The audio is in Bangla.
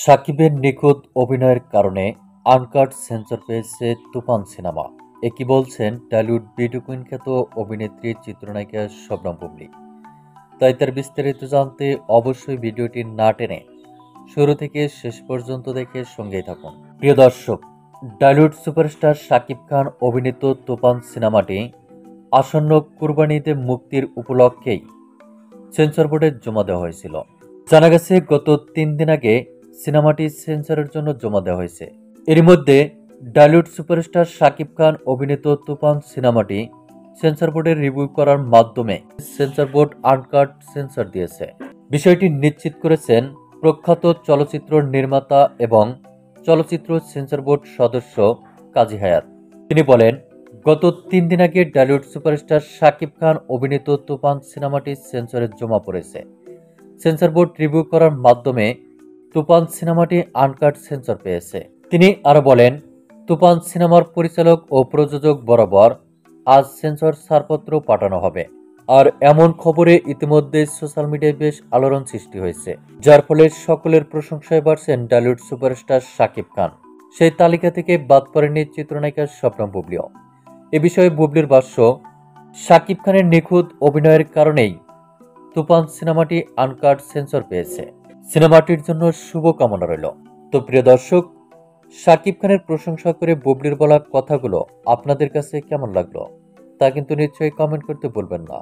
সাকিবের নিখুঁত অভিনয়ের কারণে আনকাট সেন্সর পেয়েছে তুফান সিনেমা। একই বলছেন টলিউড বিউটি কুইন খ্যাত অভিনেত্রী চিত্রনায়িকা শবনম বুবলী। তাই তার বিস্তারিত জানতে অবশ্যই ভিডিওটি না টেনে শুরু থেকে শেষ পর্যন্ত দেখে সঙ্গেই থাকুন। প্রিয় দর্শক, টলিউড সুপারস্টার শাকিব খান অভিনীত তুফান সিনেমাটি আসন্ন কুরবানি ঈদে মুক্তির উপলক্ষেই সেন্সর বোর্ডে জমা দেওয়া হয়েছিল। জানা গেছে গত 3 দিন আগে সিনেমাটি সেন্সরের জন্য জমা দেওয়া হয়েছে। এর মধ্যে টলিউড সুপারস্টার শাকিব খান অভিনীত তুফান সিনেমাটি সেন্সর বোর্ডের রিভিউ করার মাধ্যমে সেন্সর বোর্ড আনকাট সেন্সর দিয়েছে। বিষয়টি নিশ্চিত করেছেন প্রখ্যাত চলচ্চিত্র নির্মাতা এবং চলচ্চিত্র সেন্সর বোর্ড সদস্য কাজী হায়াত। তিনি বলেন, গত 3 দিন আগে টলিউড সুপারস্টার শাকিব খান অভিনীত তুফান সিনেমাটি সেন্সরে জমা পড়েছে। সেন্সর বোর্ড রিভিউ করার মাধ্যমে তুফান সিনেমাটি আনকাট সেন্সর পেয়েছে। তিনি আরো বলেন, তুফান সিনেমার পরিচালক ও প্রযোজক বরাবর আজ সেন্সর ছাড়পত্র পাঠানো হবে। আর এমন খবরে ইতিমধ্যে সোশ্যাল মিডিয়ায় বেশ আলোড়ন সৃষ্টি হয়েছে, যার ফলে সকলের প্রশংসায় বাড়ছেন টলিউড সুপারস্টার শাকিব খান। সেই তালিকা থেকে বাদ পড়েনি চিত্রনায়িকা শবনম বুবলীও। এ বিষয়ে বুবলীর ভাষ্য, শাকিব খানের নিখুঁত অভিনয়ের কারণেই তুফান সিনেমাটি আনকাট সেন্সর পেয়েছে। সিনেমাটির জন্য শুভকামনা রইল। তো প্রিয় দর্শক, শাকিব খানের প্রশংসা করে বুবলীর বলা কথাগুলো আপনাদের কাছে কেমন লাগলো তা কিন্তু নিশ্চয়ই কমেন্ট করতে ভুলবেন না।